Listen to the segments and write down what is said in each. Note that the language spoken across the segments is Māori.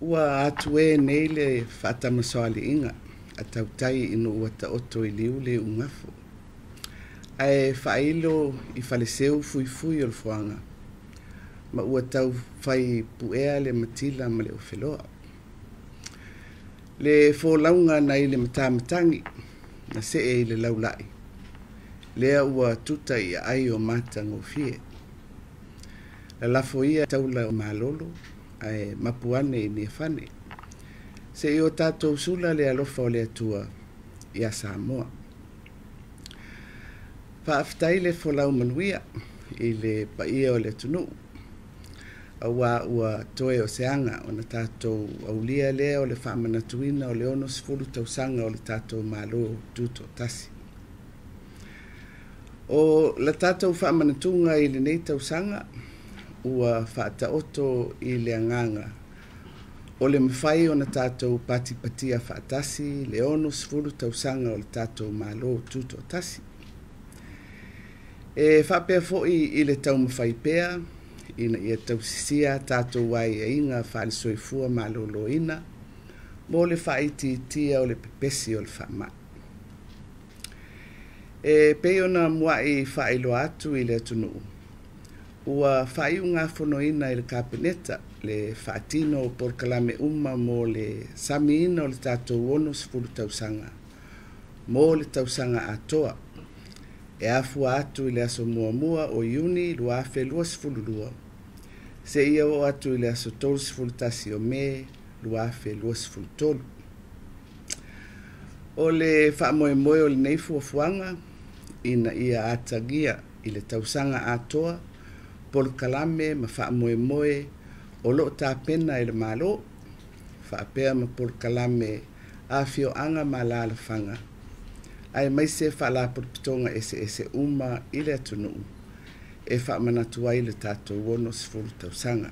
Ua atu e nei le whaatamasoaliinga a tautai ino ua taoto I liu le ungafu. Ae whailo I whaleseu fui o le fuanga. Ma ua tau whai puea le matila ma le uwheloa. Le fōlaunga nei le matamatangi na se e le laulai. Lea ua tuta I ai o mata ngofie. La lafo ia taula o malolo. Ai mapuane I ni fane. Se I o tātou sula le alofa o le atua ia Samoa. Whaaftai le wholau manuia I le paia o le tunu. Awa ua toe o seanga o na tātou aulia lea o le whaamanatuina o le ono sifuru tausanga o le tātou malo Tuto'atasi. O la tātou whaamanatunga I le nei tausanga ua whaataoto I le anganga. O le mawhai o na tātou patipatia whaatasi, le ono sifuru tausanga o le tātou malo Tuto'atasi. E whapea fo'i I le tau mawhai pea, ina ia tausisia tātou wai e inga whaale soifua malo loina, mo le whaiti tia o le pepesi o le whaama. E peona muai whaelo atu I le atunuu. Ua whaiunga whonoina I le kapeneta, le whaatino o porkalame uma mo le samiina o le tātou ono sifuru tausanga, mo le tausanga atoa. E afua atu I le aso mua o Iuni lua fe lua sifuru lua. Se ia o atu I le aso tolu sifuru tasi o me lua fe lua sifuru tolu. O le whaamoemoe o le neifu o fuanga, ina ia atagia I le tausanga atoa, porkalame ma whaamoemoe o lo tapena I le malo, whaapea ma porkalame Afioga ma lalafanga. Ai mai se whala porpitonga ese uma I le atunuu, e whaamanatua I le tātou wono sifuru tausanga.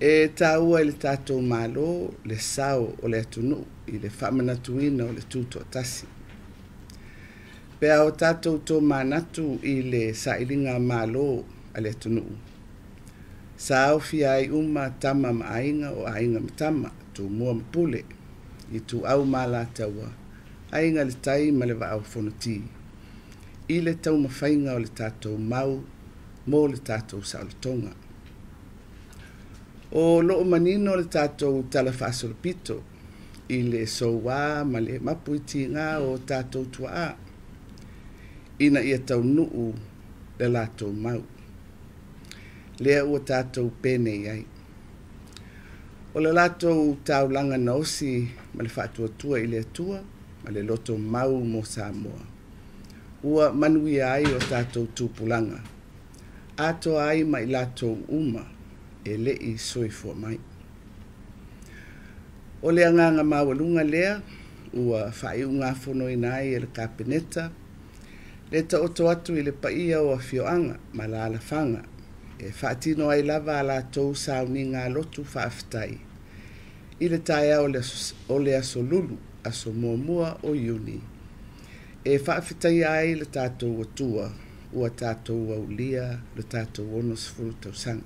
E tāua I le tātou malo le sao o le atunuu I le whaamanatuina o le Tuto'atasi. Pea o tātou tō manatu I le sailinga malo a le atunuu. Sa au fia ai uma tama ma ainga o ainga matama tō mua mapule I tū au mala taua. Ainga le tai ma le wa'au whonoti. I le tau mawhainga o le tātou mau mo le tātou saolatonga. O loo manino le tātou tala whaasolopito I le sowa ma le mapuiti ngā o tātou tua. Ina ia tau nuu le lātou mau. Lea ua tātou pene iai. O le lātou taulanga na osi ma le whaatuatua I le atua, ma le loto mau mo Samoa. Ua manuia ai o tātou tūpulanga. Ato ai ma I lātou uma e lei soifua mai. O le anganga mawalunga lea, ua whaiunga whonoina ai e le kapeneta, le taoto atu I le paia o Afioga ma lalafanga, e whaatino ai lava a lātou sauni ngā lotu whaafitai. I le taia o le aso lulu, aso mua o Iuni. E whaafitai ai le tātou atua, ua tātou aulia, le tātou ono sifuru tausanga.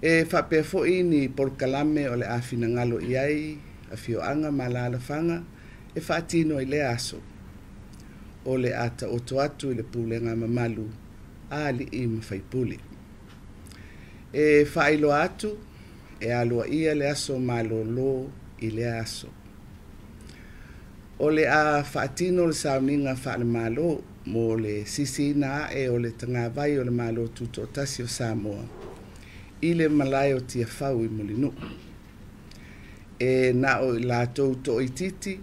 E whapea fo'i ni porkalame o le awhina ngalo iai, Afioga ma lalafanga, e whaatino I le aso. O le ata oto atu I le pulenga mamalu, a li I mawhaipuli. E whailo atu, e aloa ia le aso malolo I le aso. O le a whaatino le sauninga whaale malo, mo le sisi na e o le tangawai o le malo Tuto'atasi o Samoa. I le malai o tia whau I mulinu. E na o lātou to I titi,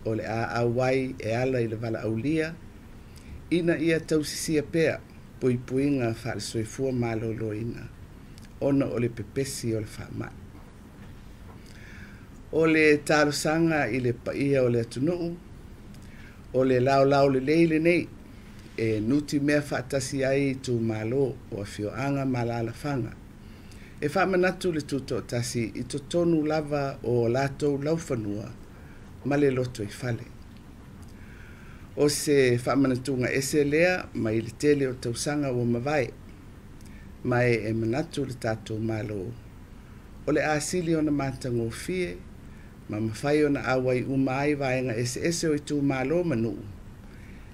o le a awai e ala I le wala aulia, ina ia tausisia pea, puinga whaale soifua malo loina, ona o le pepesi o le whaama. O le Tausaga I le paia o le atunuu, o le lao le leile nei, e nuti mea whaatasi ai tū malo o Afioga ma lalafanga. E whaamanatu le Tuto'atasi I totonu lava o lātou laufanua, ma le loto I whale. O se whaamanatunga ese lea, mai le tele o Tausaga o mawai, mai e manatu le tātou malo o le asili o na matangofie, ma mawhai o na awai umai vaenga ese o i tū malo manu.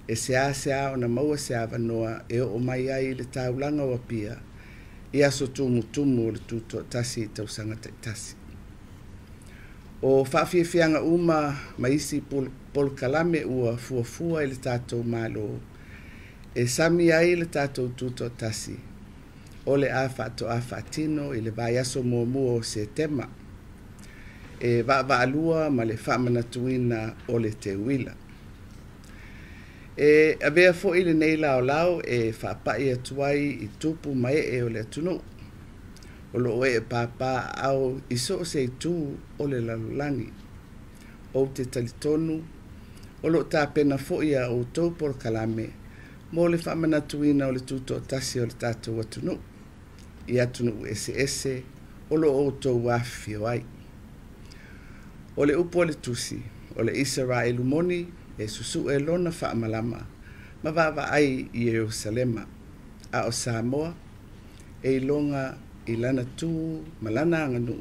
E sea o na maua se avanoa e o mai ai le taulanga wa pia, i aso tumu o le tuto'atasi i Tausaga taitasi. O whawhiawhianga uma maisi pol kalame ua fuafua i le tātou malo, e sami ai le tātou tuto'atasi, o le a whaatino i le vai aso mua o se tema, e va'alua ma le whaamanatuina o le te uila. E avea fo'i le nei lao e whaapai atuai i tupu mai o le atunu. O lo e papa au iso se tū o le lalulangi. O te talitonu, o lo tapena fo'i a o tau por kalame, mo le whamanatuina o le tuto'atasi o le tātou atunu. I atunu ese, o lo o tau wafio ai. O le upo le tusi, o le Israelu moni, e susu e lona whaamalama, ma wawa ai i Jerusalema, a o Samoa, e ilonga i lana tū, malana anganu,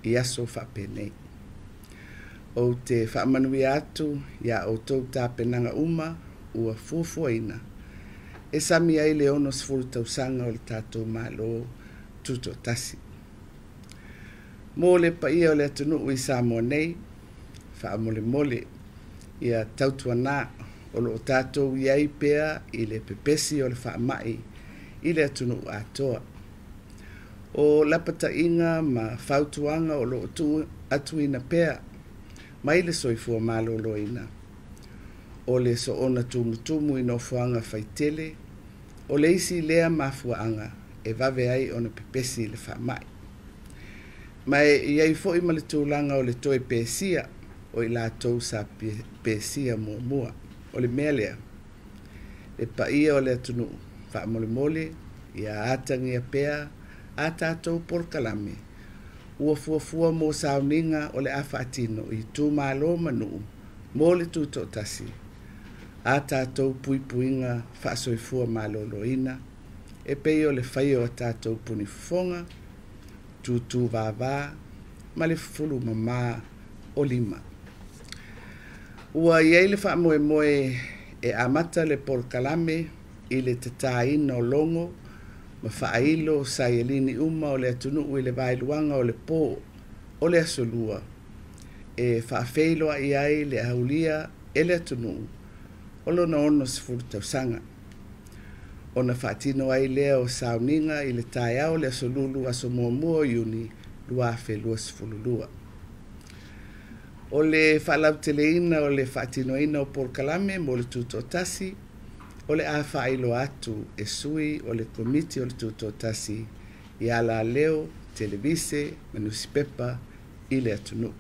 i aso whapenei. O te whaamanui atu, ia o tau tapenaga uma, ua fuafuaina, e sami ai le ono sfuru Tausaga o le tātou malo tuto'atasi. Mo le paia o le atunuu i Samoa nei, whaamole ia tautuana o lo tātou iai pea i le pepesi o le whaamai i le atunuu atoa. O lapatainga ma whautuanga o lo atuina pea, mai le soifua maloloina. O le so ona tumutumu i no fuanga whaitele, o le isi lea mafuanga e vave ai o na pepesi i le whaamai. Mai iai fo'i ma le tūlanga o le toi pesia, o i lātou sa pesia mua, o le mea lea. Le paia o le atunu, whaamole, ia atangia pea, a tātou porkalame, ua fuafua mō sauninga o le awhaatino i tū malo manu, mō le tuto'atasi, a tātou puipuinga whaasoifua maloloina, e pei o le whaio a tātou punifufonga, tūtū vāvā, ma le fulu mamā o lima. Ua iei le whaamoe e amata le porkalame i le tataina o longo, ma whaailo sa ielini uma o le atunuu i le vailuanga o le pō o le asolua, e whaafeiloa i ai le aulia e le atunuu, o lona ono sifuru Tausaga. O na whaatino ai lea o sauninga i le tae au le asolulu aso mua iuni lua whelua sifululua. O le whalauteleina o le whaatinoina o porkalame mo le tuto'atasi, o le a whailo atu e sui o le komiti o le tuto'atasi i ala leo, televise, manusipepa i le atunu.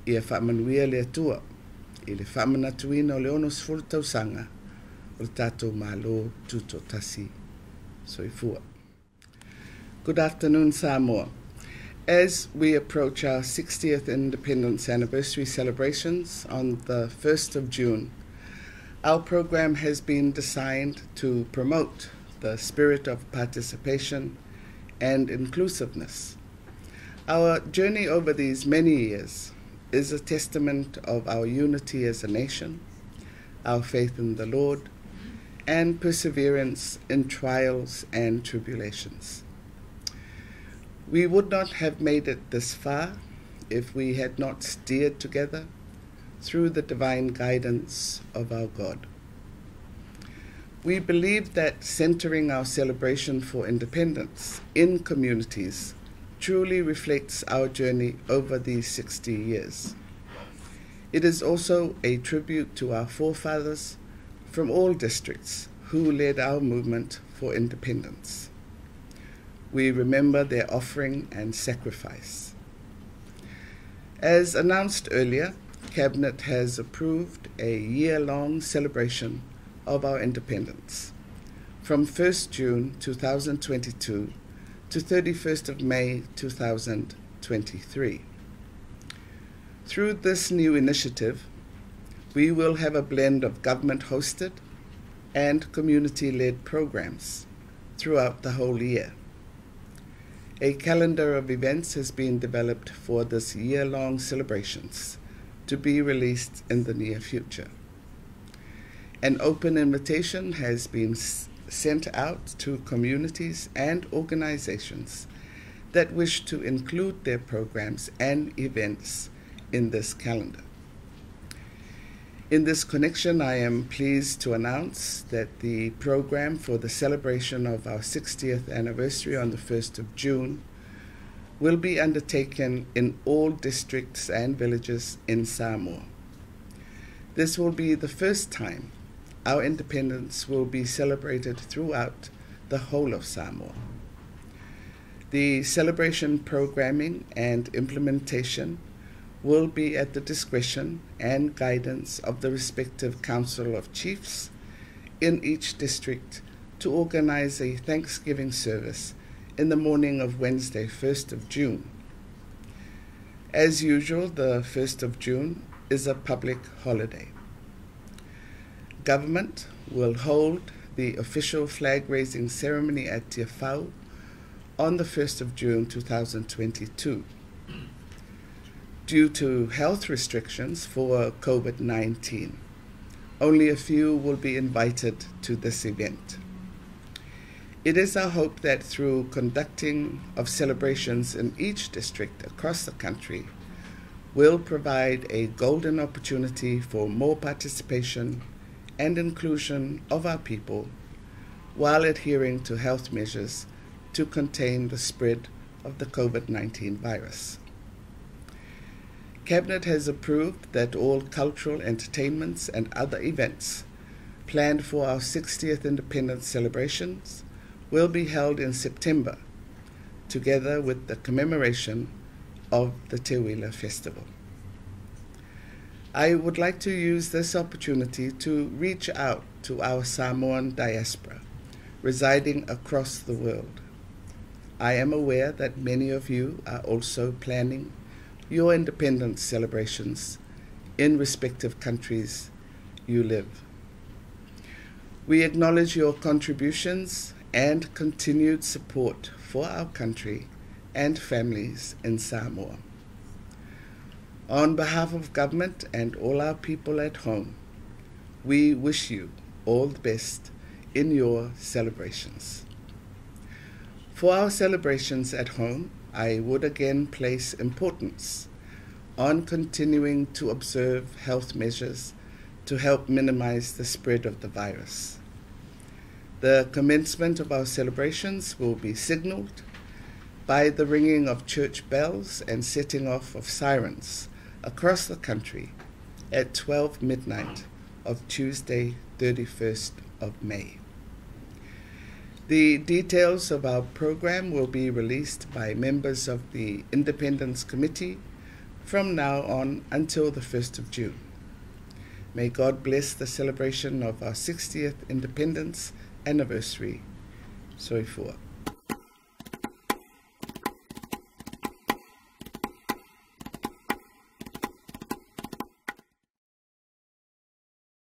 Ia whaamanuia le atua i le whaamanatuina o le ono sifuru Tausaga o le tātou malo tuto'atasi soifua. Good afternoon, Samoa. As we approach our 60th independence anniversary celebrations on the 1st of June, our program has been designed to promote the spirit of participation and inclusiveness. Our journey over these many years is a testament of our unity as a nation, our faith in the Lord, and perseverance in trials and tribulations. We would not have made it this far if we had not steered together through the divine guidance of our God. We believe that centering our celebration for independence in communities truly reflects our journey over these 60 years. It is also a tribute to our forefathers from all districts who led our movement for independence. We remember their offering and sacrifice. As announced earlier, Cabinet has approved a year-long celebration of our independence from 1st June 2022 to 31st of May 2023. Through this new initiative, we will have a blend of government-hosted and community-led programs throughout the whole year. A calendar of events has been developed for this year-long celebrations to be released in the near future. An open invitation has been sent out to communities and organizations that wish to include their programs and events in this calendar. In this connection, I am pleased to announce that the program for the celebration of our 60th anniversary on the 1st of June will be undertaken in all districts and villages in Samoa. This will be the first time our independence will be celebrated throughout the whole of Samoa. The celebration programming and implementation will be at the discretion and guidance of the respective Council of Chiefs in each district to organize a Thanksgiving service in the morning of Wednesday, 1st of June. As usual, the 1st of June is a public holiday. Government will hold the official flag-raising ceremony at Te Whau on the 1st of June 2022. Due to health restrictions for COVID-19, only a few will be invited to this event. It is our hope that through conducting of celebrations in each district across the country, we'll provide a golden opportunity for more participation and inclusion of our people while adhering to health measures to contain the spread of the COVID-19 virus. Cabinet has approved that all cultural entertainments and other events planned for our 60th independence celebrations will be held in September, together with the commemoration of the Te Wila Festival. I would like to use this opportunity to reach out to our Samoan diaspora residing across the world. I am aware that many of you are also planning your independence celebrations in respective countries you live. We acknowledge your contributions and continued support for our country and families in Samoa. On behalf of government and all our people at home, we wish you all the best in your celebrations. For our celebrations at home, I would again place importance on continuing to observe health measures to help minimize the spread of the virus. The commencement of our celebrations will be signaled by the ringing of church bells and setting off of sirens across the country at 12 midnight of Tuesday, 31st of May. The details of our program will be released by members of the Independence Committee from now on until the 1st of June. May God bless the celebration of our 60th independence anniversary. Soifua.